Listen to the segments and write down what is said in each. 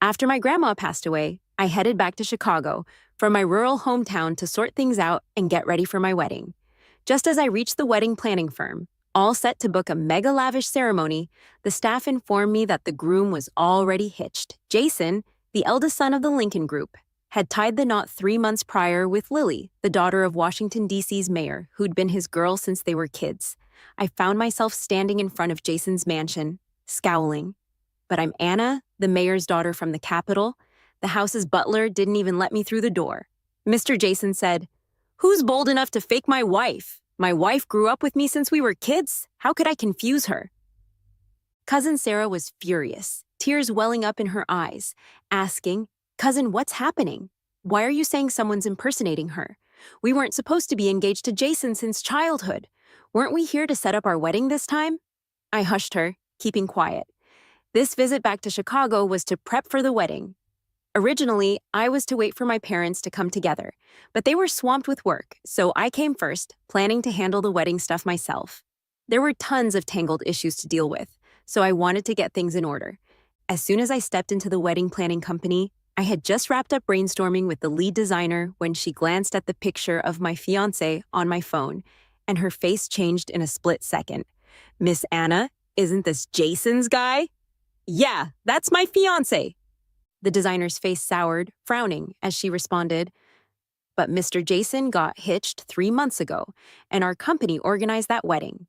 After my grandma passed away, I headed back to Chicago from my rural hometown to sort things out and get ready for my wedding. Just as I reached the wedding planning firm, all set to book a mega lavish ceremony, the staff informed me that the groom was already hitched. Jason, the eldest son of the Lincoln Group, had tied the knot 3 months prior with Lily, the daughter of Washington, D.C.'s mayor, who'd been his girl since they were kids. I found myself standing in front of Jason's mansion, scowling. But I'm Anna, the mayor's daughter from the capital. The house's butler didn't even let me through the door. Mr. Jason said, "Who's bold enough to fake my wife? My wife grew up with me since we were kids. How could I confuse her?" Cousin Sarah was furious, tears welling up in her eyes, asking, "Cousin, what's happening? Why are you saying someone's impersonating her? We weren't supposed to be engaged to Jason since childhood. Weren't we here to set up our wedding this time?" I hushed her, keeping quiet. This visit back to Chicago was to prep for the wedding. Originally, I was to wait for my parents to come together, but they were swamped with work, so I came first, planning to handle the wedding stuff myself. There were tons of tangled issues to deal with, so I wanted to get things in order. As soon as I stepped into the wedding planning company, I had just wrapped up brainstorming with the lead designer when she glanced at the picture of my fiancé on my phone, and her face changed in a split second. "Miss Anna, isn't this Jason's guy?" "Yeah, that's my fiancé." The designer's face soured, frowning, as she responded, "But Mr. Jason got hitched 3 months ago, and our company organized that wedding."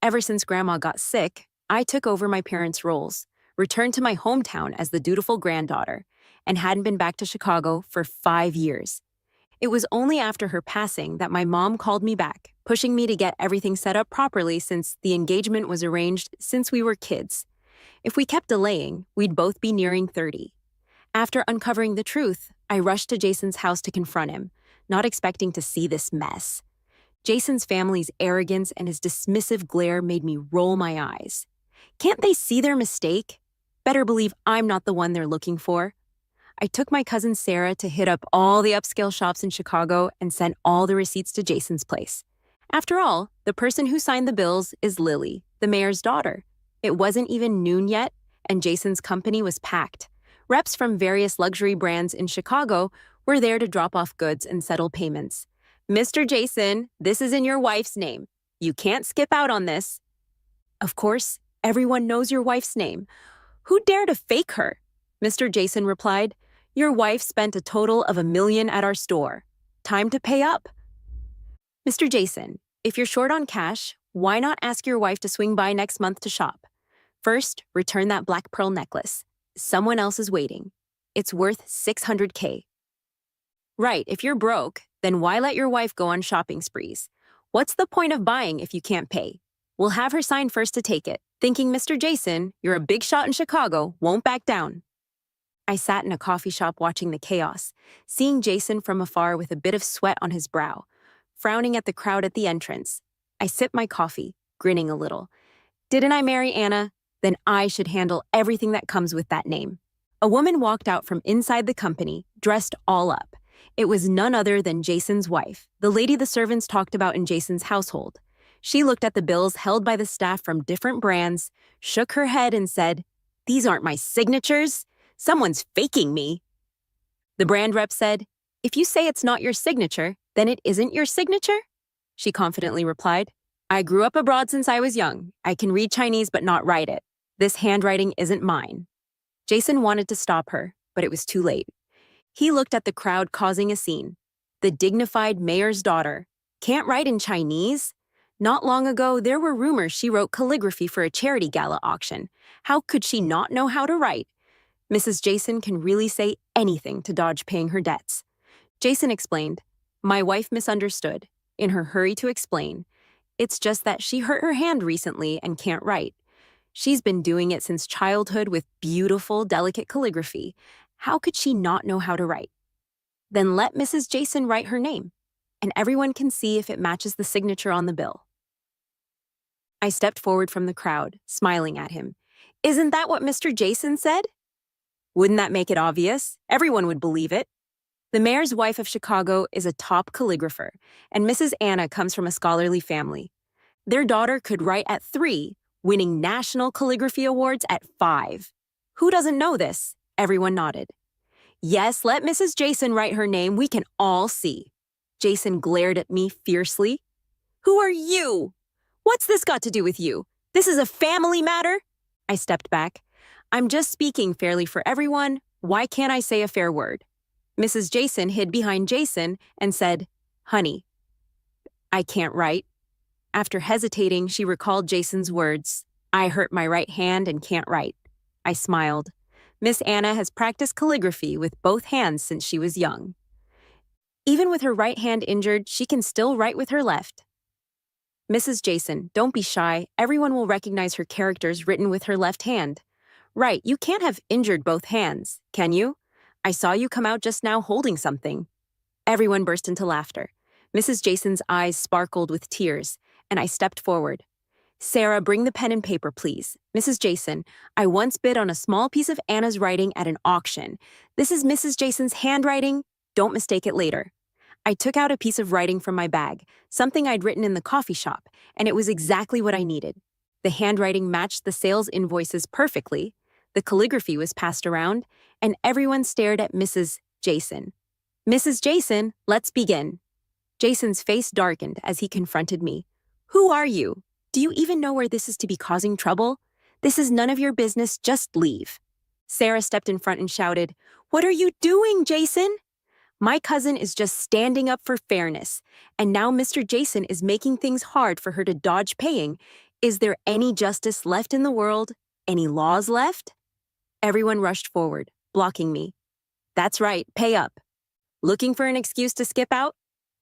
Ever since Grandma got sick, I took over my parents' roles, returned to my hometown as the dutiful granddaughter, and hadn't been back to Chicago for 5 years. It was only after her passing that my mom called me back, pushing me to get everything set up properly since the engagement was arranged since we were kids. If we kept delaying, we'd both be nearing 30. After uncovering the truth, I rushed to Jason's house to confront him, not expecting to see this mess. Jason's family's arrogance and his dismissive glare made me roll my eyes. Can't they see their mistake? Better believe I'm not the one they're looking for. I took my cousin Sarah to hit up all the upscale shops in Chicago and sent all the receipts to Jason's place. After all, the person who signed the bills is Lily, the mayor's daughter. It wasn't even noon yet, and Jason's company was packed. Reps from various luxury brands in Chicago were there to drop off goods and settle payments. "Mr. Jason, this is in your wife's name. You can't skip out on this." "Of course, everyone knows your wife's name. Who dare to fake her?" Mr. Jason replied, "Your wife spent a total of $1 million at our store. Time to pay up." "Mr. Jason, if you're short on cash, why not ask your wife to swing by next month to shop? First, return that black pearl necklace. Someone else is waiting. It's worth $600K. Right, if you're broke, then why let your wife go on shopping sprees? What's the point of buying if you can't pay? We'll have her sign first to take it, thinking Mr. Jason, you're a big shot in Chicago, won't back down." I sat in a coffee shop watching the chaos, seeing Jason from afar with a bit of sweat on his brow, frowning at the crowd at the entrance. I sipped my coffee, grinning a little. Didn't I marry Anna? Then I should handle everything that comes with that name. A woman walked out from inside the company, dressed all up. It was none other than Jason's wife, the lady the servants talked about in Jason's household. She looked at the bills held by the staff from different brands, shook her head and said, "These aren't my signatures. Someone's faking me." The brand rep said, "If you say it's not your signature, then it isn't your signature?" She confidently replied, "I grew up abroad since I was young. I can read Chinese but not write it. This handwriting isn't mine." Jason wanted to stop her, but it was too late. He looked at the crowd causing a scene. The dignified mayor's daughter can't write in Chinese? Not long ago, there were rumors she wrote calligraphy for a charity gala auction. How could she not know how to write? Mrs. Jason can really say anything to dodge paying her debts. Jason explained, "My wife misunderstood. In her hurry to explain, it's just that she hurt her hand recently and can't write. She's been doing it since childhood with beautiful, delicate calligraphy. How could she not know how to write? Then let Mrs. Jason write her name, and everyone can see if it matches the signature on the bill." I stepped forward from the crowd, smiling at him. "Isn't that what Mr. Jason said?" "Wouldn't that make it obvious? Everyone would believe it." The mayor's wife of Chicago is a top calligrapher, and Mrs. Anna comes from a scholarly family. Their daughter could write at 3, winning national calligraphy awards at 5. Who doesn't know this? Everyone nodded. Yes, let Mrs. Jason write her name. We can all see. Jason glared at me fiercely. Who are you? What's this got to do with you? This is a family matter? I stepped back. I'm just speaking fairly for everyone. Why can't I say a fair word? Mrs. Jason hid behind Jason and said, Honey, I can't write. After hesitating, she recalled Jason's words. I hurt my right hand and can't write. I smiled. Miss Anna has practiced calligraphy with both hands since she was young. Even with her right hand injured, she can still write with her left. Mrs. Jason, don't be shy. Everyone will recognize her characters written with her left hand. Right, you can't have injured both hands, can you? I saw you come out just now holding something. Everyone burst into laughter. Mrs. Jason's eyes sparkled with tears, and I stepped forward. Sarah, bring the pen and paper, please. Mrs. Jason, I once bid on a small piece of Anna's writing at an auction. This is Mrs. Jason's handwriting. Don't mistake it later. I took out a piece of writing from my bag, something I'd written in the coffee shop, and it was exactly what I needed. The handwriting matched the sales invoices perfectly. The calligraphy was passed around, and everyone stared at Mrs. Jason. Mrs. Jason, let's begin. Jason's face darkened as he confronted me. Who are you? Do you even know where this is to be causing trouble? This is none of your business, just leave. Sarah stepped in front and shouted, What are you doing, Jason? My cousin is just standing up for fairness, and now Mr. Jason is making things hard for her to dodge paying. Is there any justice left in the world? Any laws left? Everyone rushed forward, blocking me. That's right, pay up. Looking for an excuse to skip out?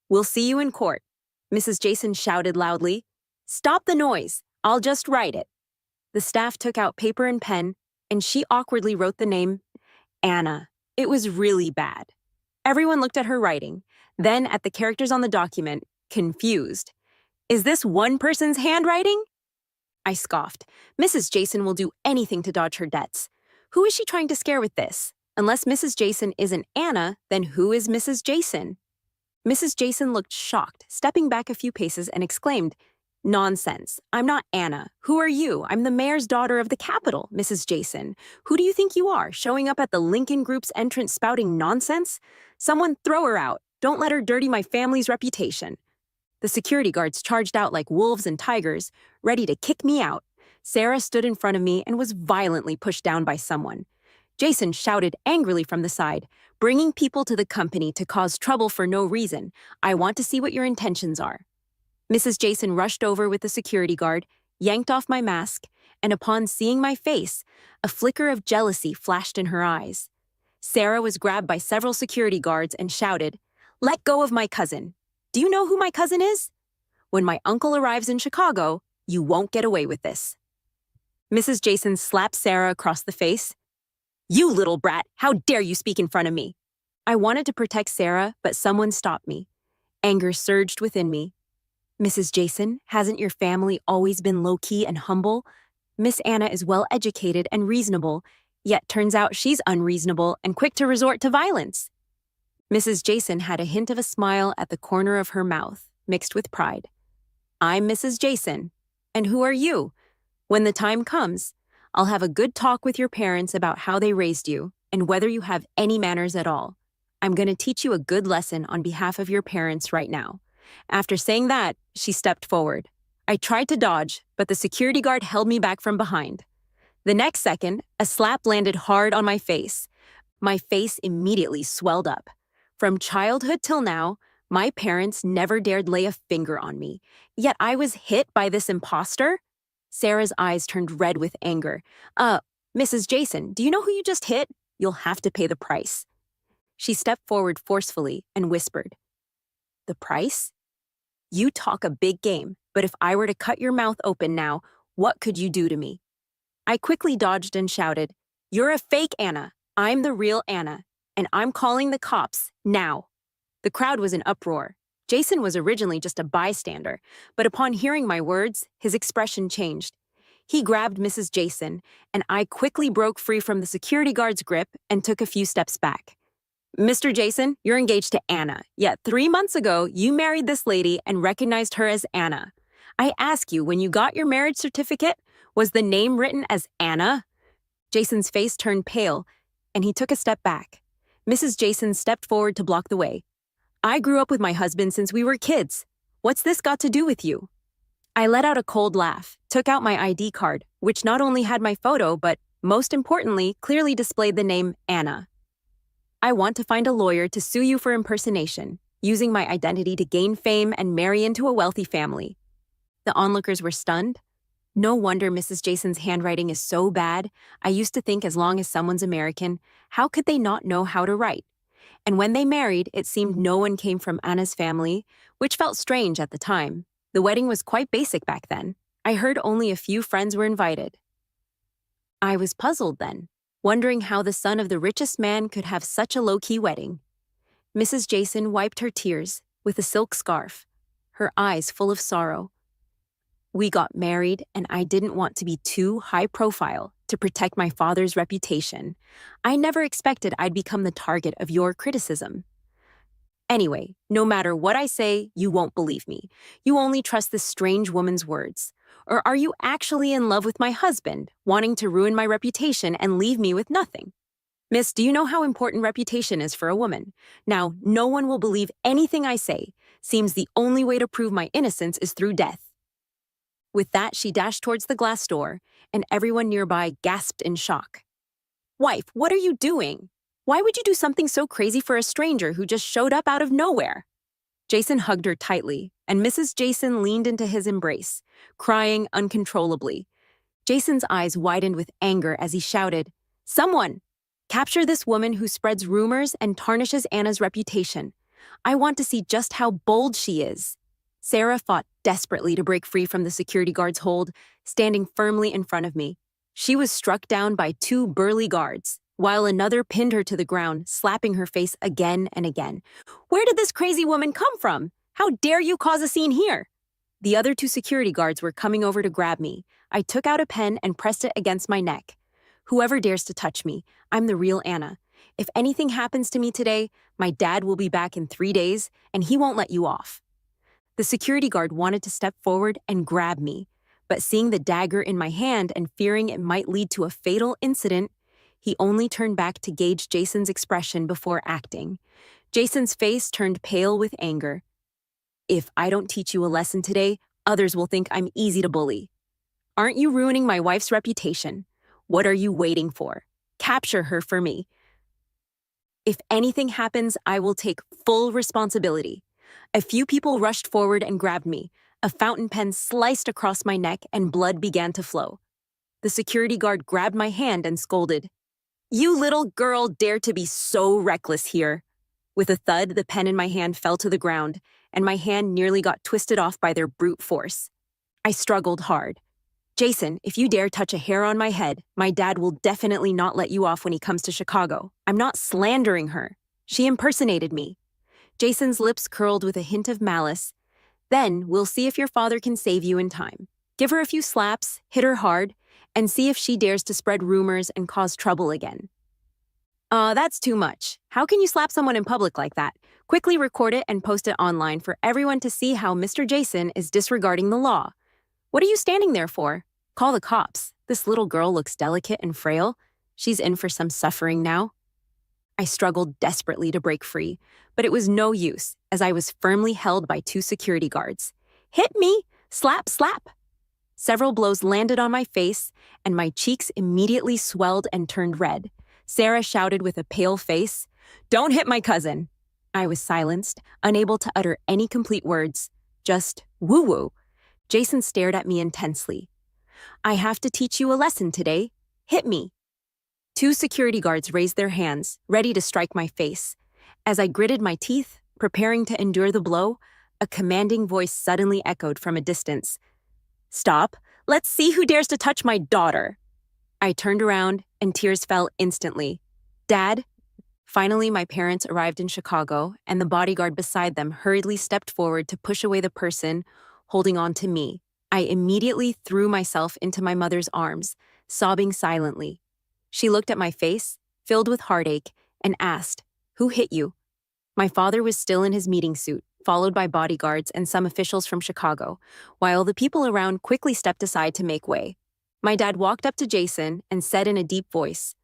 We'll see you in court. Mrs. Jason shouted loudly. Stop the noise. I'll just write it. The staff took out paper and pen, and she awkwardly wrote the name Anna. It was really bad. Everyone looked at her writing, then at the characters on the document, confused. Is this one person's handwriting? I scoffed. Mrs. Jason will do anything to dodge her debts. Who is she trying to scare with this? Unless Mrs. Jason isn't Anna, then who is Mrs. Jason? Mrs. Jason looked shocked, stepping back a few paces and exclaimed, Nonsense. I'm not Anna. Who are you? I'm the mayor's daughter of the capital, Mrs. Jason. Who do you think you are, showing up at the Lincoln Group's entrance spouting nonsense? Someone throw her out. Don't let her dirty my family's reputation. The security guards charged out like wolves and tigers, ready to kick me out. Sarah stood in front of me and was violently pushed down by someone. Jason shouted angrily from the side, bringing people to the company to cause trouble for no reason. I want to see what your intentions are. Mrs. Jason rushed over with the security guard, yanked off my mask, and upon seeing my face, a flicker of jealousy flashed in her eyes. Sarah was grabbed by several security guards and shouted, Let go of my cousin. Do you know who my cousin is? When my uncle arrives in Chicago, you won't get away with this. Mrs. Jason slapped Sarah across the face. You little brat, how dare you speak in front of me? I wanted to protect Sarah, but someone stopped me. Anger surged within me. Mrs. Jason, hasn't your family always been low-key and humble? Miss Anna is well-educated and reasonable, yet turns out she's unreasonable and quick to resort to violence. Mrs. Jason had a hint of a smile at the corner of her mouth, mixed with pride. I'm Mrs. Jason. And who are you? When the time comes, I'll have a good talk with your parents about how they raised you and whether you have any manners at all. I'm going to teach you a good lesson on behalf of your parents right now. After saying that, she stepped forward. I tried to dodge, but the security guard held me back from behind. The next second, a slap landed hard on my face. My face immediately swelled up. From childhood till now, my parents never dared lay a finger on me. Yet I was hit by this imposter? Sarah's eyes turned red with anger. Mrs. Jason, do you know who you just hit? You'll have to pay the price. She stepped forward forcefully and whispered, The price? You talk a big game, but if I were to cut your mouth open now, what could you do to me? I quickly dodged and shouted, You're a fake Anna. I'm the real Anna, and I'm calling the cops now. The crowd was in uproar. Jason was originally just a bystander, but upon hearing my words, his expression changed. He grabbed Mrs. Jason, and I quickly broke free from the security guard's grip and took a few steps back. Mr. Jason, you're engaged to Anna, yet 3 months ago, you married this lady and recognized her as Anna. I ask you, when you got your marriage certificate, was the name written as Anna? Jason's face turned pale, and he took a step back. Mrs. Jason stepped forward to block the way. I grew up with my husband since we were kids. What's this got to do with you? I let out a cold laugh, took out my ID card, which not only had my photo, but, most importantly, clearly displayed the name Anna. I want to find a lawyer to sue you for impersonation, using my identity to gain fame and marry into a wealthy family. The onlookers were stunned. No wonder Mrs. Jason's handwriting is so bad. I used to think as long as someone's American, how could they not know how to write? And when they married, it seemed no one came from Anna's family, which felt strange at the time. The wedding was quite basic back then. I heard only a few friends were invited. I was puzzled then, wondering how the son of the richest man could have such a low-key wedding. Mrs. Jason wiped her tears with a silk scarf, her eyes full of sorrow. We got married, and I didn't want to be too high-profile to protect my father's reputation. I never expected I'd become the target of your criticism. Anyway, no matter what I say, you won't believe me. You only trust this strange woman's words. Or are you actually in love with my husband, wanting to ruin my reputation and leave me with nothing? Miss, do you know how important reputation is for a woman? Now, no one will believe anything I say. Seems the only way to prove my innocence is through death. With that, she dashed towards the glass door, and everyone nearby gasped in shock. Wife, what are you doing? Why would you do something so crazy for a stranger who just showed up out of nowhere? Jason hugged her tightly, and Mrs. Jason leaned into his embrace, crying uncontrollably. Jason's eyes widened with anger as he shouted, "Someone! Capture this woman who spreads rumors and tarnishes Anna's reputation. I want to see just how bold she is." Sarah fought desperately to break free from the security guard's hold, standing firmly in front of me. She was struck down by two burly guards, while another pinned her to the ground, slapping her face again and again. "Where did this crazy woman come from? How dare you cause a scene here?" The other two security guards were coming over to grab me. I took out a pen and pressed it against my neck. "Whoever dares to touch me, I'm the real Anna. If anything happens to me today, my dad will be back in 3 days, and he won't let you off." The security guard wanted to step forward and grab me, but seeing the dagger in my hand and fearing it might lead to a fatal incident, he only turned back to gauge Jason's expression before acting. Jason's face turned pale with anger. "If I don't teach you a lesson today, others will think I'm easy to bully. Aren't you ruining my wife's reputation? What are you waiting for? Capture her for me. If anything happens, I will take full responsibility." A few people rushed forward and grabbed me. A fountain pen sliced across my neck and blood began to flow. The security guard grabbed my hand and scolded, "You little girl dare to be so reckless here." With a thud, the pen in my hand fell to the ground, and my hand nearly got twisted off by their brute force. I struggled hard. "Jason, if you dare touch a hair on my head, my dad will definitely not let you off when he comes to Chicago. I'm not slandering her. She impersonated me." Jason's lips curled with a hint of malice. "Then we'll see if your father can save you in time. Give her a few slaps, hit her hard, and see if she dares to spread rumors and cause trouble again." That's too much. How can you slap someone in public like that? Quickly record it and post it online for everyone to see how Mr. Jason is disregarding the law. What are you standing there for? Call the cops. This little girl looks delicate and frail. She's in for some suffering now. I struggled desperately to break free, but it was no use, as I was firmly held by two security guards. "Hit me! Slap, slap!" Several blows landed on my face, and my cheeks immediately swelled and turned red. Sarah shouted with a pale face, "Don't hit my cousin!" I was silenced, unable to utter any complete words. Just woo-woo. Jason stared at me intensely. "I have to teach you a lesson today. Hit me." Two security guards raised their hands, ready to strike my face. As I gritted my teeth, preparing to endure the blow, a commanding voice suddenly echoed from a distance. "Stop! Let's see who dares to touch my daughter!" I turned around, and tears fell instantly. "Dad?" Finally, my parents arrived in Chicago, and the bodyguard beside them hurriedly stepped forward to push away the person holding on to me. I immediately threw myself into my mother's arms, sobbing silently. She looked at my face, filled with heartache, and asked, "Who hit you?" My father was still in his meeting suit, followed by bodyguards and some officials from Chicago, while the people around quickly stepped aside to make way. My dad walked up to Jason and said in a deep voice,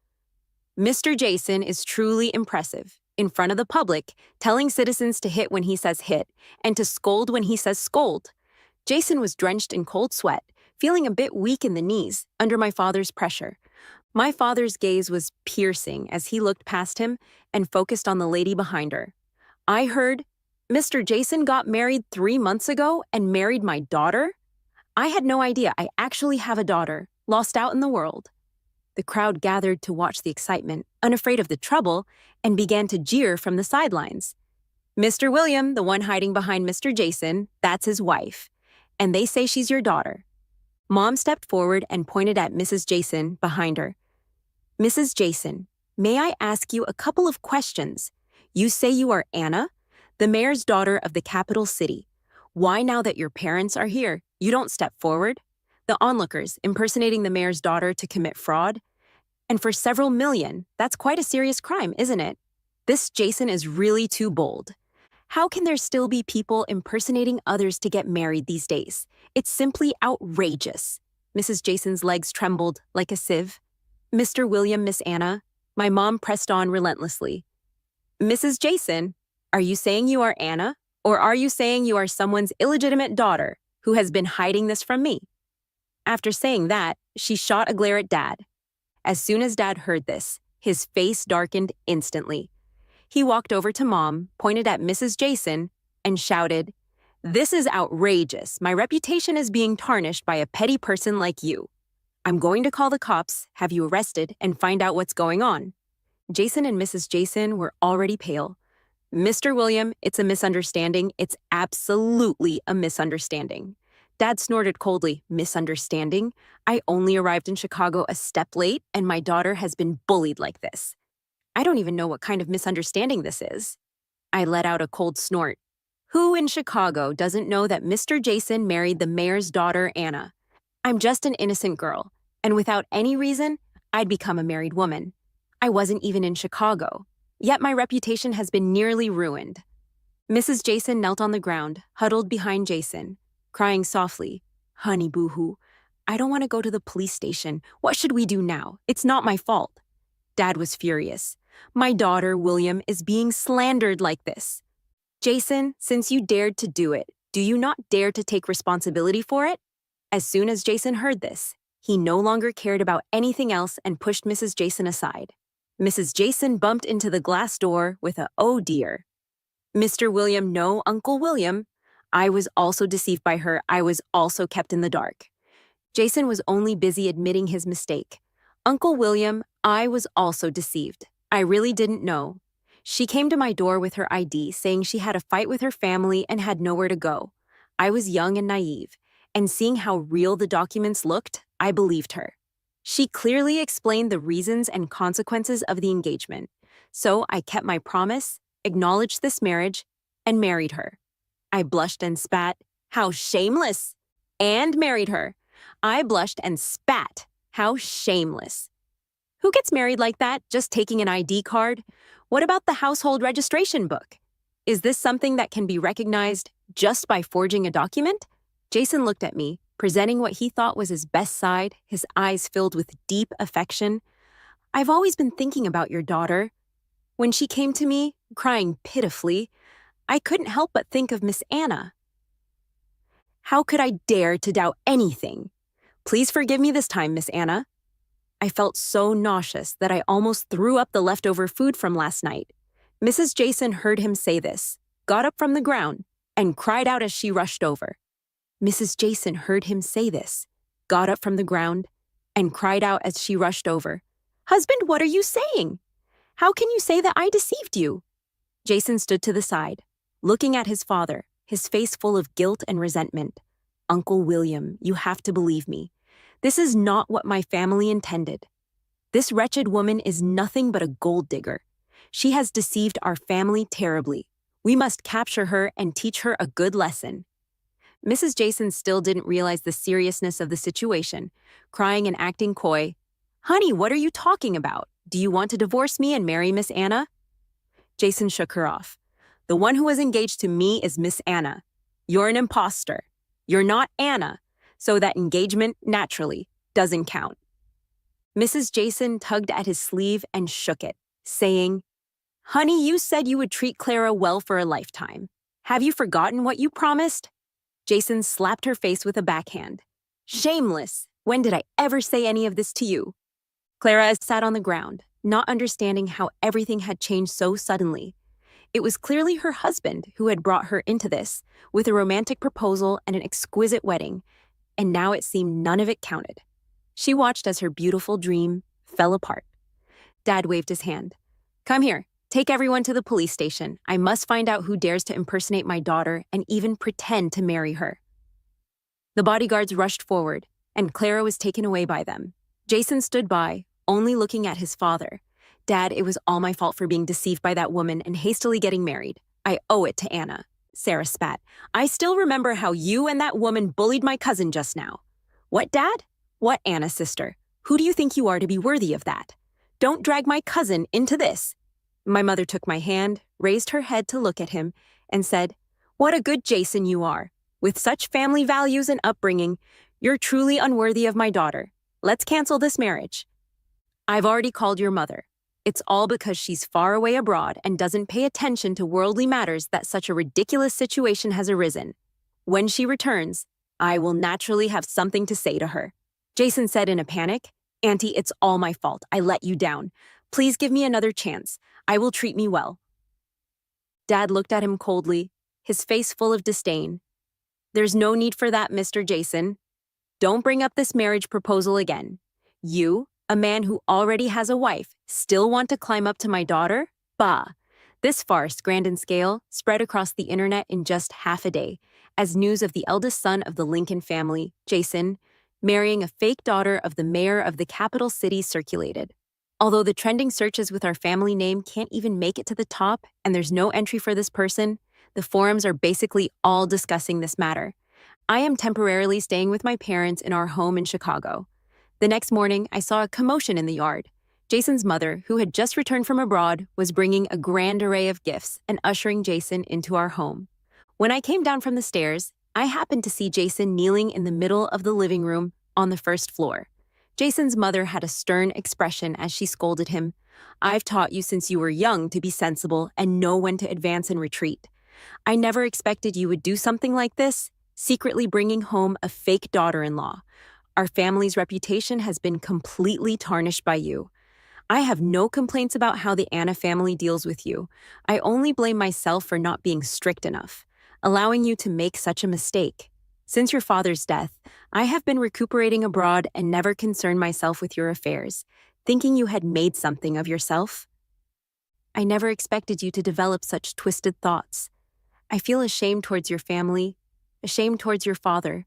Mr. Jason is truly impressive. In front of the public, telling citizens to hit when he says hit and to scold when he says scold. Jason was drenched in cold sweat, feeling a bit weak in the knees under my father's pressure. My father's gaze was piercing as he looked past him and focused on the lady behind her. I heard, Mr. Jason got married 3 months ago and married my daughter? I had no idea I actually have a daughter, lost out in the world. The crowd gathered to watch the excitement, unafraid of the trouble, and began to jeer from the sidelines. Mr. William, the one hiding behind Mr. Jason, that's his wife. And they say she's your daughter. Mom stepped forward and pointed at Mrs. Jason behind her. Mrs. Jason, may I ask you a couple of questions? You say you are Anna, the mayor's daughter of the capital city. Why, now that your parents are here, you don't step forward? The onlookers impersonating the mayor's daughter to commit fraud? And for several million, that's quite a serious crime, isn't it? This Jason is really too bold. How can there still be people impersonating others to get married these days? It's simply outrageous. Mrs. Jason's legs trembled like a sieve. Mr. William, Miss Anna, my mom pressed on relentlessly. Mrs. Jason, are you saying you are Anna? Or are you saying you are someone's illegitimate daughter who has been hiding this from me? After saying that, she shot a glare at Dad. As soon as Dad heard this, his face darkened instantly. He walked over to Mom, pointed at Mrs. Jason, and shouted, "This is outrageous. My reputation is being tarnished by a petty person like you. I'm going to call the cops, have you arrested, and find out what's going on." Jason and Mrs. Jason were already pale. Mr. William, it's a misunderstanding. It's absolutely a misunderstanding. Dad snorted coldly. Misunderstanding? I only arrived in Chicago a step late, and my daughter has been bullied like this. I don't even know what kind of misunderstanding this is. I let out a cold snort. Who in Chicago doesn't know that Mr. Jason married the mayor's daughter, Anna? I'm just an innocent girl, and without any reason, I'd become a married woman. I wasn't even in Chicago, yet my reputation has been nearly ruined. Mrs. Jason knelt on the ground, huddled behind Jason, crying softly. Honey boo-hoo, I don't want to go to the police station. What should we do now? It's not my fault. Dad was furious. My daughter, William, is being slandered like this. Jason, since you dared to do it, do you not dare to take responsibility for it? As soon as Jason heard this, he no longer cared about anything else and pushed Mrs. Jason aside. Mrs. Jason bumped into the glass door with a "oh dear." Mr. William, no, Uncle William. I was also deceived by her. I was also kept in the dark. Jason was only busy admitting his mistake. Uncle William, I was also deceived. I really didn't know. She came to my door with her ID saying she had a fight with her family and had nowhere to go. I was young and naive, and seeing how real the documents looked, I believed her. She clearly explained the reasons and consequences of the engagement. So I kept my promise, acknowledged this marriage, and married her. I blushed and spat. How shameless! And married her. I blushed and spat. How shameless. Who gets married like that, just taking an ID card? What about the household registration book? Is this something that can be recognized just by forging a document? Jason looked at me, presenting what he thought was his best side, his eyes filled with deep affection. I've always been thinking about your daughter. When she came to me, crying pitifully, I couldn't help but think of Miss Anna. How could I dare to doubt anything? Please forgive me this time, Miss Anna. I felt so nauseous that I almost threw up the leftover food from last night. Mrs. Jason heard him say this, got up from the ground, and cried out as she rushed over. Mrs. Jason heard him say this, got up from the ground, and cried out as she rushed over. Husband, what are you saying? How can you say that I deceived you? Jason stood to the side, looking at his father, his face full of guilt and resentment. Uncle William, you have to believe me. This is not what my family intended. This wretched woman is nothing but a gold digger. She has deceived our family terribly. We must capture her and teach her a good lesson. Mrs. Jason still didn't realize the seriousness of the situation, crying and acting coy. Honey, what are you talking about? Do you want to divorce me and marry Miss Anna? Jason shook her off. The one who was engaged to me is Miss Anna. You're an imposter. You're not Anna. So that engagement, naturally, doesn't count. Mrs. Jason tugged at his sleeve and shook it, saying, "Honey, you said you would treat Clara well for a lifetime. Have you forgotten what you promised?" Jason slapped her face with a backhand. "Shameless! When did I ever say any of this to you?" Clara sat on the ground, not understanding how everything had changed so suddenly. It was clearly her husband who had brought her into this, with a romantic proposal and an exquisite wedding, and now it seemed none of it counted. She watched as her beautiful dream fell apart. Dad waved his hand. "Come here. Take everyone to the police station. I must find out who dares to impersonate my daughter and even pretend to marry her." The bodyguards rushed forward, and Clara was taken away by them. Jason stood by, only looking at his father. "Dad, it was all my fault for being deceived by that woman and hastily getting married. I owe it to Anna." Sarah spat. "I still remember how you and that woman bullied my cousin just now." "What, Dad? What, Anna, sister? Who do you think you are to be worthy of that? Don't drag my cousin into this." My mother took my hand, raised her head to look at him, and said, "What a good Jason you are. With such family values and upbringing, you're truly unworthy of my daughter. Let's cancel this marriage." "I've already called your mother. It's all because she's far away abroad and doesn't pay attention to worldly matters that such a ridiculous situation has arisen. When she returns, I will naturally have something to say to her." Jason said in a panic, "Auntie, it's all my fault. I let you down. Please give me another chance. I will treat me well." Dad looked at him coldly, his face full of disdain. "There's no need for that, Mr. Jason. Don't bring up this marriage proposal again. You, a man who already has a wife, still want to climb up to my daughter? Bah!" This farce, grand in scale, spread across the internet in just half a day, as news of the eldest son of the Lincoln family, Jason, marrying a fake daughter of the mayor of the capital city circulated. Although the trending searches with our family name can't even make it to the top and there's no entry for this person, the forums are basically all discussing this matter. I am temporarily staying with my parents in our home in Chicago. The next morning, I saw a commotion in the yard. Jason's mother, who had just returned from abroad, was bringing a grand array of gifts and ushering Jason into our home. When I came down from the stairs, I happened to see Jason kneeling in the middle of the living room on the first floor. Jason's mother had a stern expression as she scolded him. "I've taught you since you were young to be sensible and know when to advance and retreat. I never expected you would do something like this, secretly bringing home a fake daughter-in-law. Our family's reputation has been completely tarnished by you. I have no complaints about how the Anna family deals with you. I only blame myself for not being strict enough, allowing you to make such a mistake. Since your father's death, I have been recuperating abroad and never concerned myself with your affairs, thinking you had made something of yourself. I never expected you to develop such twisted thoughts. I feel ashamed towards your family, ashamed towards your father.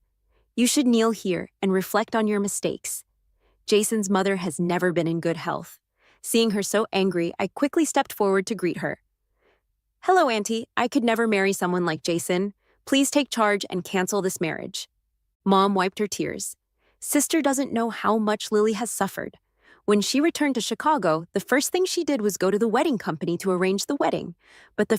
You should kneel here and reflect on your mistakes." Jason's mother has never been in good health. Seeing her so angry, I quickly stepped forward to greet her. "Hello, Auntie. I could never marry someone like Jason. Please take charge and cancel this marriage." Mom wiped her tears. "Sister doesn't know how much Lily has suffered. When she returned to Chicago, the first thing she did was go to the wedding company to arrange the wedding. But she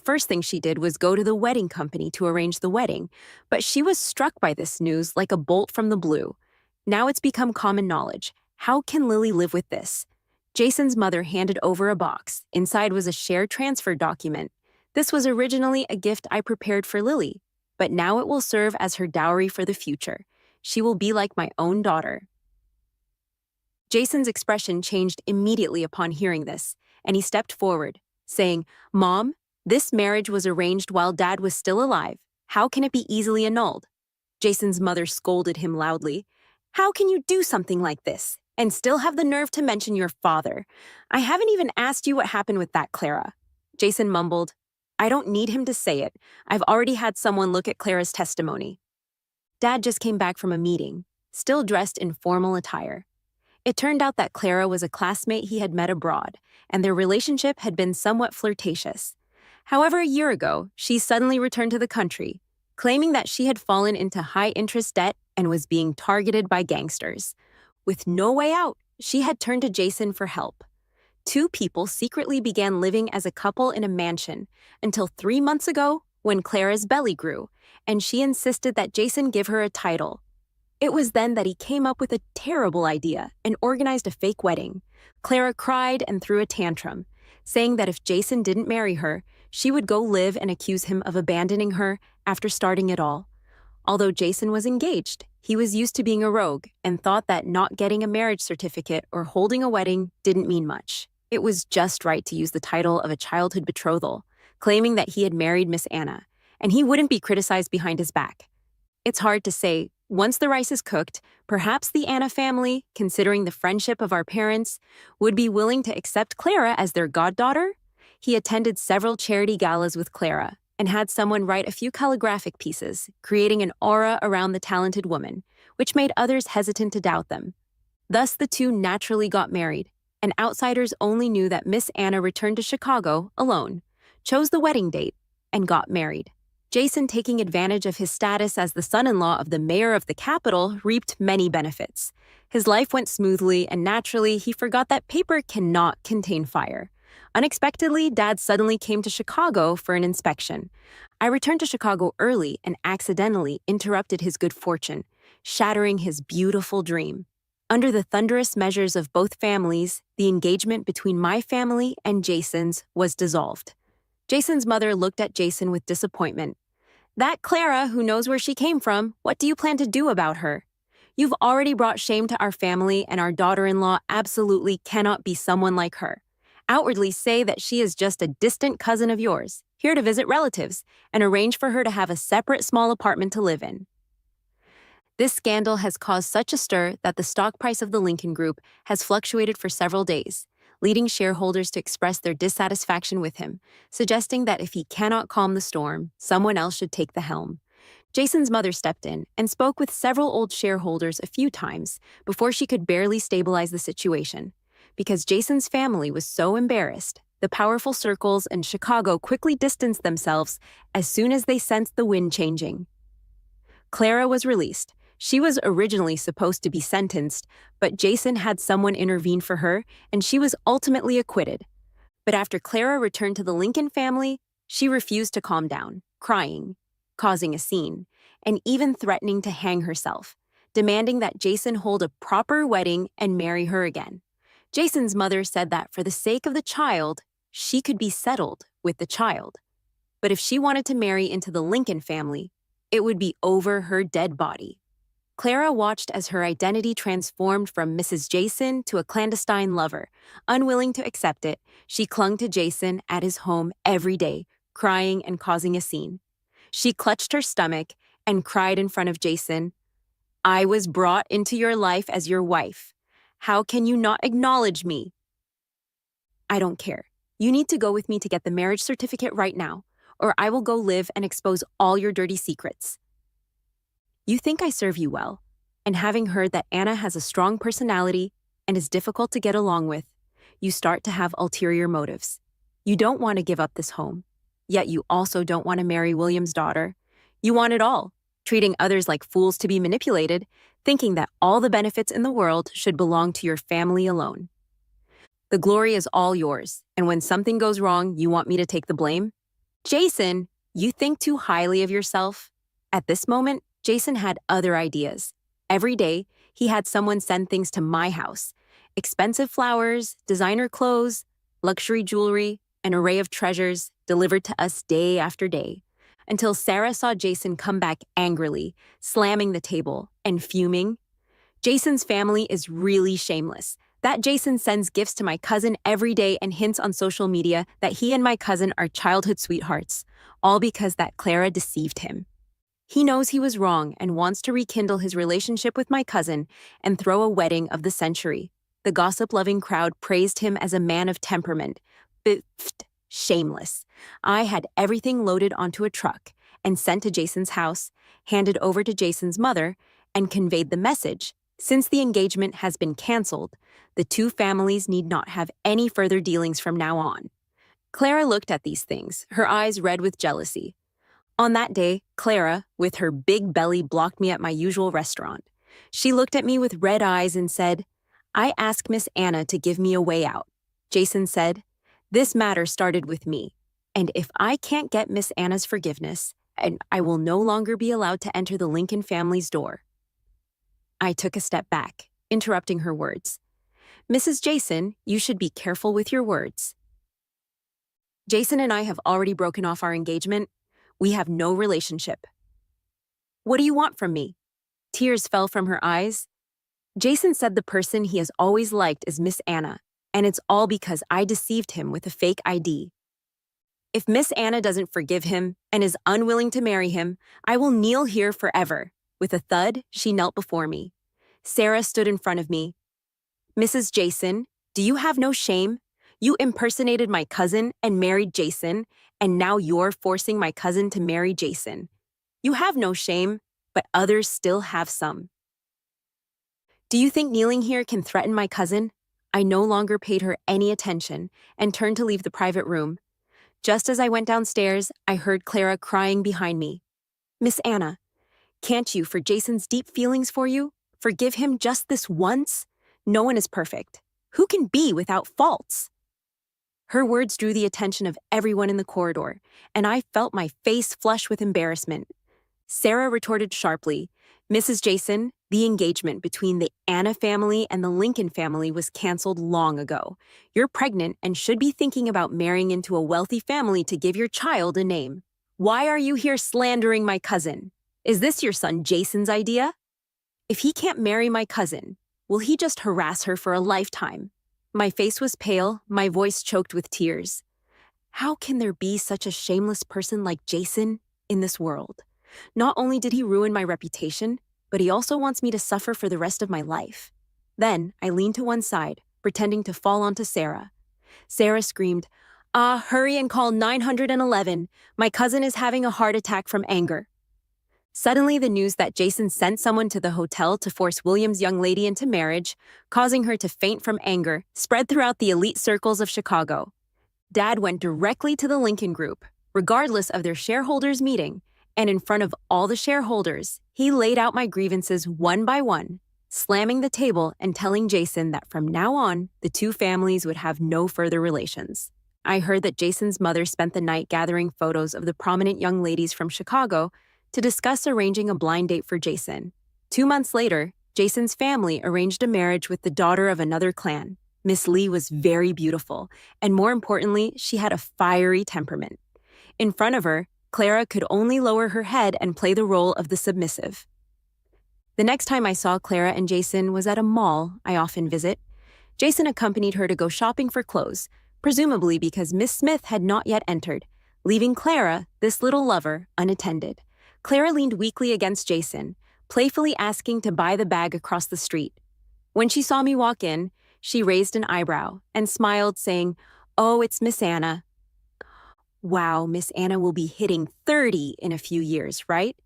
was struck by this news like a bolt from the blue. Now it's become common knowledge. How can Lily live with this?" Jason's mother handed over a box. Inside was a share transfer document. This was originally a gift I prepared for Lily, but now it will serve as her dowry for the future. She will be like my own daughter. Jason's expression changed immediately upon hearing this, and he stepped forward, saying, "Mom, this marriage was arranged while Dad was still alive. How can it be easily annulled?" Jason's mother scolded him loudly. "How can you do something like this and still have the nerve to mention your father? I haven't even asked you what happened with that Clara." Jason mumbled, "I don't need him to say it. I've already had someone look at Clara's testimony." Dad just came back from a meeting, still dressed in formal attire. It turned out that Clara was a classmate he had met abroad, and their relationship had been somewhat flirtatious. However, a year ago, she suddenly returned to the country, claiming that she had fallen into high-interest debt and was being targeted by gangsters. With no way out, she had turned to Jason for help. Two people secretly began living as a couple in a mansion until 3 months ago when Clara's belly grew, and she insisted that Jason give her a title. It was then that he came up with a terrible idea and organized a fake wedding. Clara cried and threw a tantrum, saying that if Jason didn't marry her, she would go live and accuse him of abandoning her after starting it all. Although Jason was engaged, he was used to being a rogue and thought that not getting a marriage certificate or holding a wedding didn't mean much. It was just right to use the title of a childhood betrothal, claiming that he had married Miss Anna, and he wouldn't be criticized behind his back. It's hard to say. Once the rice is cooked, perhaps the Anna family, considering the friendship of our parents, would be willing to accept Clara as their goddaughter. He attended several charity galas with Clara and had someone write a few calligraphic pieces, creating an aura around the talented woman, which made others hesitant to doubt them. Thus, the two naturally got married, and outsiders only knew that Miss Anna returned to Chicago alone, chose the wedding date, and got married. Jason, taking advantage of his status as the son-in-law of the mayor of the capital, reaped many benefits. His life went smoothly, and naturally, he forgot that paper cannot contain fire. Unexpectedly, Dad suddenly came to Chicago for an inspection. I returned to Chicago early and accidentally interrupted his good fortune, shattering his beautiful dream. Under the thunderous measures of both families, the engagement between my family and Jason's was dissolved. Jason's mother looked at Jason with disappointment. "That Clara, who knows where she came from, what do you plan to do about her? You've already brought shame to our family, and our daughter-in-law absolutely cannot be someone like her. Outwardly say that she is just a distant cousin of yours, here to visit relatives, and arrange for her to have a separate small apartment to live in." This scandal has caused such a stir that the stock price of the Lincoln Group has fluctuated for several days, leading shareholders to express their dissatisfaction with him, suggesting that if he cannot calm the storm, someone else should take the helm. Jason's mother stepped in and spoke with several old shareholders a few times before she could barely stabilize the situation. Because Jason's family was so embarrassed, the powerful circles in Chicago quickly distanced themselves as soon as they sensed the wind changing. Clara was released. She was originally supposed to be sentenced, but Jason had someone intervene for her, and she was ultimately acquitted. But after Clara returned to the Lincoln family, she refused to calm down, crying, causing a scene, and even threatening to hang herself, demanding that Jason hold a proper wedding and marry her again. Jason's mother said that for the sake of the child, she could be settled with the child. But if she wanted to marry into the Lincoln family, it would be over her dead body. Clara watched as her identity transformed from Mrs. Jason to a clandestine lover. Unwilling to accept it, she clung to Jason at his home every day, crying and causing a scene. She clutched her stomach and cried in front of Jason, "I was brought into your life as your wife. How can you not acknowledge me?" "I don't care. You need to go with me to get the marriage certificate right now, or I will go live and expose all your dirty secrets." "You think I serve you well, and having heard that Anna has a strong personality and is difficult to get along with, you start to have ulterior motives. You don't want to give up this home, yet you also don't want to marry William's daughter. You want it all, treating others like fools to be manipulated, thinking that all the benefits in the world should belong to your family alone. The glory is all yours, and when something goes wrong, you want me to take the blame? Jason, you think too highly of yourself." At this moment, Jason had other ideas. Every day, he had someone send things to my house: expensive flowers, designer clothes, luxury jewelry, an array of treasures delivered to us day after day, until Sarah saw Jason come back angrily, slamming the table and fuming. "Jason's family is really shameless. That Jason sends gifts to my cousin every day and hints on social media that he and my cousin are childhood sweethearts, all because that Clara deceived him. He knows he was wrong and wants to rekindle his relationship with my cousin and throw a wedding of the century." The gossip-loving crowd praised him as a man of temperament. Biffed, shameless. I had everything loaded onto a truck and sent to Jason's house, handed over to Jason's mother, and conveyed the message: since the engagement has been canceled, the two families need not have any further dealings from now on. Clara looked at these things, her eyes red with jealousy. On that day, Clara, with her big belly, blocked me at my usual restaurant. She looked at me with red eyes and said, "I asked Miss Anna to give me a way out." Jason said, "This matter started with me, and if I can't get Miss Anna's forgiveness, and I will no longer be allowed to enter the Lincoln family's door." I took a step back, interrupting her words. Mrs. Jason, you should be careful with your words. Jason and I have already broken off our engagement. We have no relationship. What do you want from me? Tears fell from her eyes. Jason said the person he has always liked is Miss Anna, and it's all because I deceived him with a fake ID. If Miss Anna doesn't forgive him and is unwilling to marry him, I will kneel here forever. With a thud, she knelt before me. Sarah stood in front of me. Mrs. Jason, do you have no shame? You impersonated my cousin and married Jason, and now you're forcing my cousin to marry Jason. You have no shame, but others still have some. Do you think kneeling here can threaten my cousin? I no longer paid her any attention and turned to leave the private room. Just as I went downstairs, I heard Clara crying behind me. Miss Anna, can't you, for Jason's deep feelings for you, forgive him just this once? No one is perfect. Who can be without faults? Her words drew the attention of everyone in the corridor, and I felt my face flush with embarrassment. Sarah retorted sharply, Mrs. Jason, the engagement between the Anna family and the Lincoln family was canceled long ago. You're pregnant and should be thinking about marrying into a wealthy family to give your child a name. Why are you here slandering my cousin? Is this your son Jason's idea? If he can't marry my cousin, will he just harass her for a lifetime? My face was pale, my voice choked with tears. How can there be such a shameless person like Jason in this world? Not only did he ruin my reputation, but he also wants me to suffer for the rest of my life. Then I leaned to one side, pretending to fall onto Sarah. Sarah screamed, hurry and call 911. My cousin is having a heart attack from anger. Suddenly, the news that Jason sent someone to the hotel to force William's young lady into marriage, causing her to faint from anger, spread throughout the elite circles of Chicago. Dad went directly to the Lincoln Group, regardless of their shareholders' meeting, and in front of all the shareholders, he laid out my grievances one by one, slamming the table and telling Jason that from now on, the two families would have no further relations. I heard that Jason's mother spent the night gathering photos of the prominent young ladies from Chicago to discuss arranging a blind date for Jason. 2 months later, Jason's family arranged a marriage with the daughter of another clan. Miss Lee was very beautiful, and more importantly, she had a fiery temperament. In front of her, Clara could only lower her head and play the role of the submissive. The next time I saw Clara and Jason was at a mall I often visit. Jason accompanied her to go shopping for clothes, presumably because Miss Smith had not yet entered, leaving Clara, this little lover, unattended. Clara leaned weakly against Jason, playfully asking to buy the bag across the street. When she saw me walk in, she raised an eyebrow and smiled, saying, "Oh, it's Miss Anna." Wow, Miss Anna will be hitting 30 in a few years, right?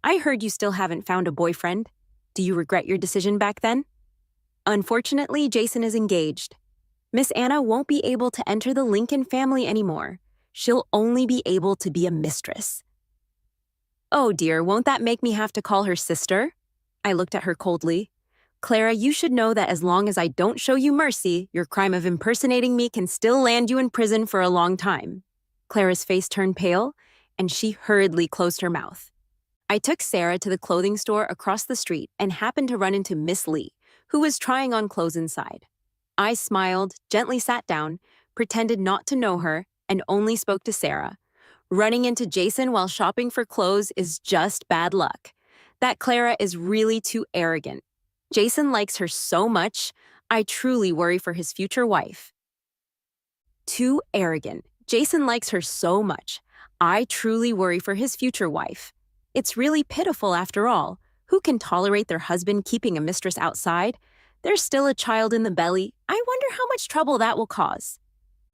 I heard you still haven't found a boyfriend. Do you regret your decision back then? Unfortunately, Jason is engaged. Miss Anna won't be able to enter the Lincoln family anymore. She'll only be able to be a mistress. Oh dear, won't that make me have to call her sister? I looked at her coldly. Clara, you should know that as long as I don't show you mercy, your crime of impersonating me can still land you in prison for a long time. Clara's face turned pale, and she hurriedly closed her mouth. I took Sarah to the clothing store across the street and happened to run into Miss Lee, who was trying on clothes inside. I smiled, gently sat down, pretended not to know her, and only spoke to Sarah. Running into Jason while shopping for clothes is just bad luck. That Clara is really too arrogant. Jason likes her so much, I truly worry for his future wife. Too arrogant. Jason likes her so much. I truly worry for his future wife. It's really pitiful after all. Who can tolerate their husband keeping a mistress outside? There's still a child in the belly. I wonder how much trouble that will cause.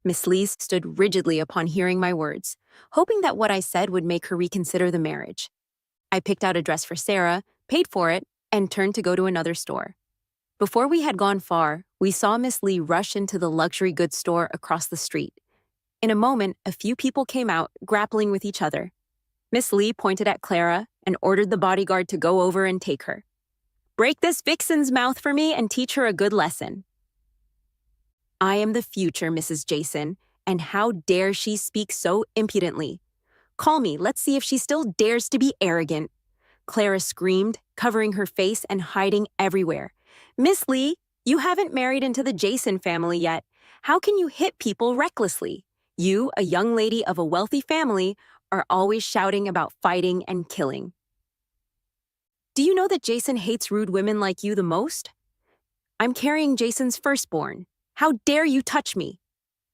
Miss Lee stood rigidly upon hearing my words, hoping that what I said would make her reconsider the marriage. I picked out a dress for Sarah, paid for it, and turned to go to another store. Before we had gone far, we saw Miss Lee rush into the luxury goods store across the street. In a moment, a few people came out, grappling with each other. Miss Lee pointed at Clara and ordered the bodyguard to go over and take her. Break this vixen's mouth for me and teach her a good lesson. I am the future, Mrs. Jason, and how dare she speak so impudently? Call me, let's see if she still dares to be arrogant. Clara screamed, covering her face and hiding everywhere. Miss Lee, you haven't married into the Jason family yet. How can you hit people recklessly? You, a young lady of a wealthy family, are always shouting about fighting and killing. Do you know that Jason hates rude women like you the most? I'm carrying Jason's firstborn. How dare you touch me?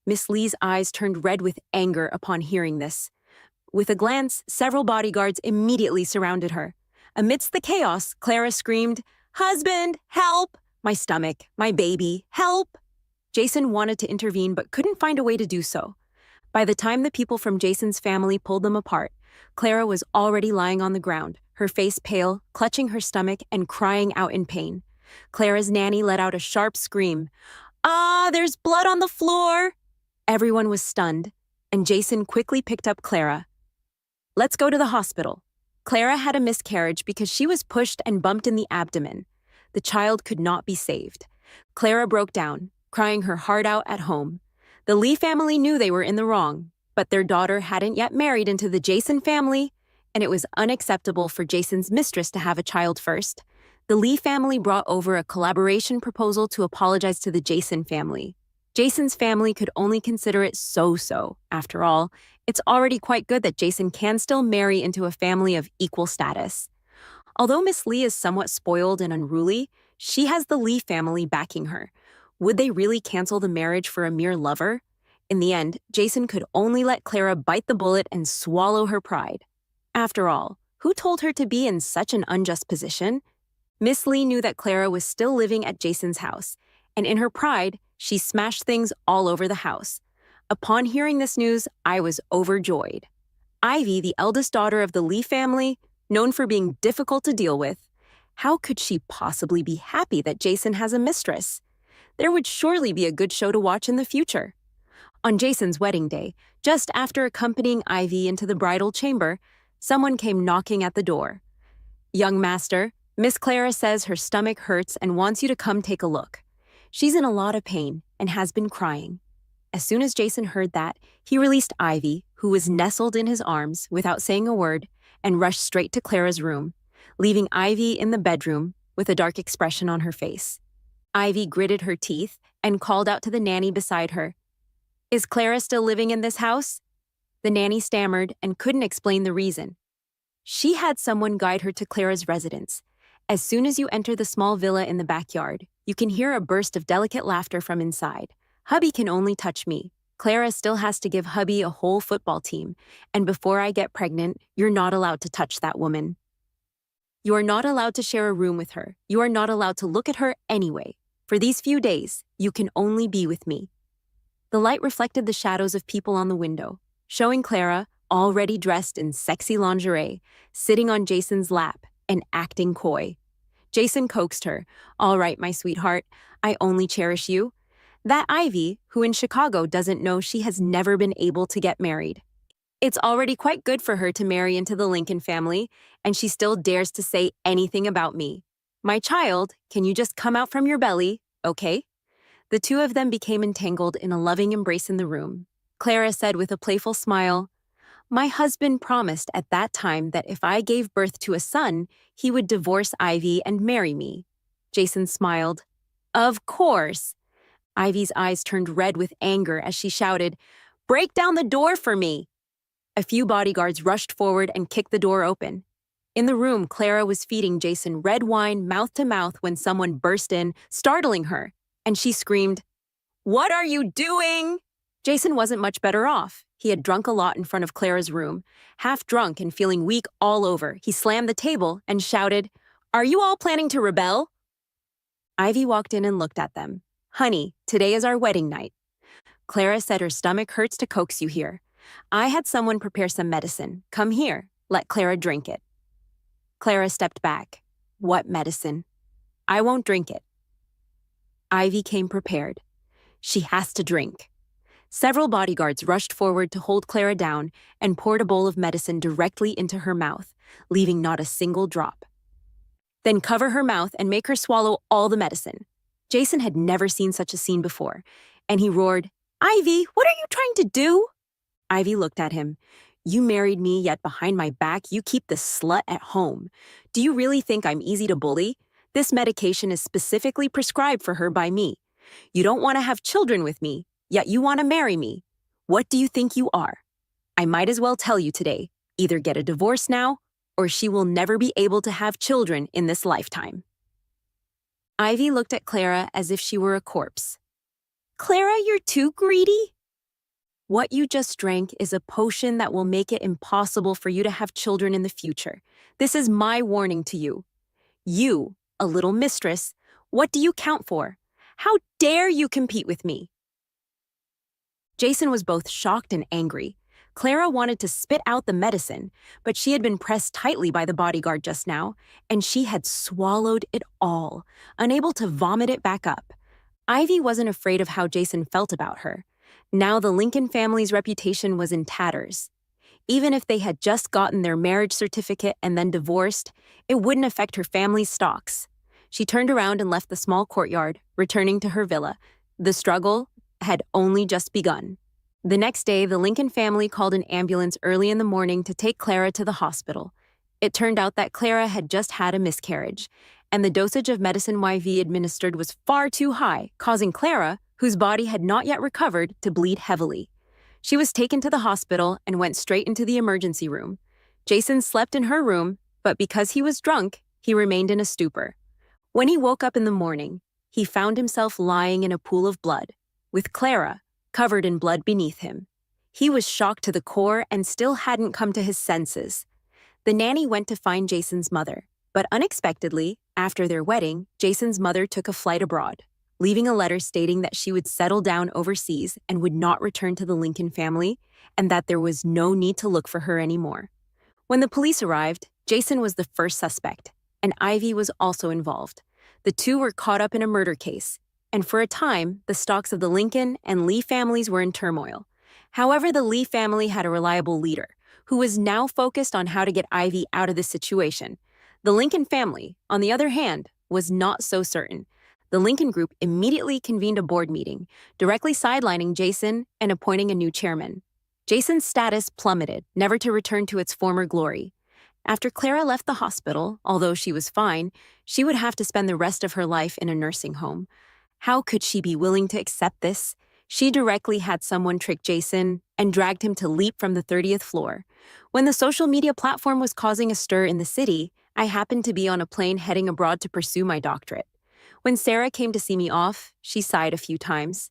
Miss Lee's eyes turned red with anger upon hearing this. With a glance, several bodyguards immediately surrounded her. Amidst the chaos, Clara screamed, "Husband, help! My stomach, my baby, help!" Jason wanted to intervene but couldn't find a way to do so. By the time the people from Jason's family pulled them apart, Clara was already lying on the ground, her face pale, clutching her stomach and crying out in pain. Clara's nanny let out a sharp scream. "Ah, there's blood on the floor!" Everyone was stunned, and Jason quickly picked up Clara. "Let's go to the hospital." Clara had a miscarriage because she was pushed and bumped in the abdomen. The child could not be saved. Clara broke down, crying her heart out at home. The Lee family knew they were in the wrong, but their daughter hadn't yet married into the Jason family, and it was unacceptable for Jason's mistress to have a child first. The Lee family brought over a collaboration proposal to apologize to the Jason family. Jason's family could only consider it so-so. After all, it's already quite good that Jason can still marry into a family of equal status. Although Miss Lee is somewhat spoiled and unruly, she has the Lee family backing her. Would they really cancel the marriage for a mere lover? In the end, Jason could only let Clara bite the bullet and swallow her pride. After all, who told her to be in such an unjust position? Miss Lee knew that Clara was still living at Jason's house, and in her pride, she smashed things all over the house. Upon hearing this news, I was overjoyed. Ivy, the eldest daughter of the Lee family, known for being difficult to deal with, how could she possibly be happy that Jason has a mistress? There would surely be a good show to watch in the future. On Jason's wedding day, just after accompanying Ivy into the bridal chamber, someone came knocking at the door. "Young master, Miss Clara says her stomach hurts and wants you to come take a look. She's in a lot of pain and has been crying." As soon as Jason heard that, he released Ivy, who was nestled in his arms without saying a word, and rushed straight to Clara's room, leaving Ivy in the bedroom with a dark expression on her face. Ivy gritted her teeth and called out to the nanny beside her. "Is Clara still living in this house?" The nanny stammered and couldn't explain the reason. She had someone guide her to Clara's residence. As soon as you enter the small villa in the backyard, you can hear a burst of delicate laughter from inside. "Hubby can only touch me. Clara still has to give hubby a whole football team, and before I get pregnant, you're not allowed to touch that woman. You are not allowed to share a room with her. You are not allowed to look at her anyway. For these few days, you can only be with me." The light reflected the shadows of people on the window, showing Clara, already dressed in sexy lingerie, sitting on Jason's lap and acting coy. Jason coaxed her. "All right, my sweetheart, I only cherish you." That Ivy, who in Chicago doesn't know she has never been able to get married. It's already quite good for her to marry into the Lincoln family, and she still dares to say anything about me. "My child, can you just come out from your belly, okay?" The two of them became entangled in a loving embrace in the room. Clara said with a playful smile, "My husband promised at that time that if I gave birth to a son, he would divorce Ivy and marry me." Jason smiled. "Of course." Ivy's eyes turned red with anger as she shouted, "Break down the door for me!" A few bodyguards rushed forward and kicked the door open. In the room, Clara was feeding Jason red wine mouth to mouth when someone burst in, startling her, and she screamed, "What are you doing?" Jason wasn't much better off. He had drunk a lot in front of Clara's room. Half drunk and feeling weak all over, he slammed the table and shouted, "Are you all planning to rebel?" Ivy walked in and looked at them. "Honey, today is our wedding night." Clara said her stomach hurts to coax you here. "I had someone prepare some medicine. Come here. Let Clara drink it." Clara stepped back. "What medicine?" "I won't drink it." Ivy came prepared. "She has to drink." Several bodyguards rushed forward to hold Clara down and poured a bowl of medicine directly into her mouth, leaving not a single drop. "Then cover her mouth and make her swallow all the medicine." Jason had never seen such a scene before, and he roared, "Ivy, what are you trying to do?" Ivy looked at him. You married me, yet behind my back, you keep the slut at home. Do you really think I'm easy to bully? This medication is specifically prescribed for her by me. You don't want to have children with me, yet you want to marry me. What do you think you are? I might as well tell you today, either get a divorce now, or she will never be able to have children in this lifetime. Ivy looked at Clara as if she were a corpse. Clara, you're too greedy? What you just drank is a potion that will make it impossible for you to have children in the future. This is my warning to you. You, a little mistress, what do you count for? How dare you compete with me? Jason was both shocked and angry. Clara wanted to spit out the medicine, but she had been pressed tightly by the bodyguard just now, and she had swallowed it all, unable to vomit it back up. Ivy wasn't afraid of how Jason felt about her. Now the Lincoln family's reputation was in tatters. Even if they had just gotten their marriage certificate and then divorced, it wouldn't affect her family's stocks. She turned around and left the small courtyard, returning to her villa. The struggle had only just begun. The next day, the Lincoln family called an ambulance early in the morning to take Clara to the hospital. It turned out that Clara had just had a miscarriage, and the dosage of medicine YV administered was far too high, causing Clara, whose body had not yet recovered, to bleed heavily. She was taken to the hospital and went straight into the emergency room. Jason slept in her room, but because he was drunk, he remained in a stupor. When he woke up in the morning, he found himself lying in a pool of blood, with Clara covered in blood beneath him. He was shocked to the core and still hadn't come to his senses. The nanny went to find Jason's mother, but unexpectedly, after their wedding, Jason's mother took a flight abroad, leaving a letter stating that she would settle down overseas and would not return to the Lincoln family, and that there was no need to look for her anymore. When the police arrived, Jason was the first suspect, and Ivy was also involved. The two were caught up in a murder case, and for a time, the stocks of the Lincoln and Lee families were in turmoil. However, the Lee family had a reliable leader, who was now focused on how to get Ivy out of the situation. The Lincoln family, on the other hand, was not so certain. The Lincoln Group immediately convened a board meeting, directly sidelining Jason and appointing a new chairman. Jason's status plummeted, never to return to its former glory. After Clara left the hospital, although she was fine, she would have to spend the rest of her life in a nursing home. How could she be willing to accept this? She directly had someone trick Jason and dragged him to leap from the 30th floor. When the social media platform was causing a stir in the city, I happened to be on a plane heading abroad to pursue my doctorate. When Sarah came to see me off, she sighed a few times.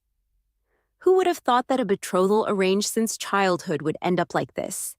Who would have thought that a betrothal arranged since childhood would end up like this?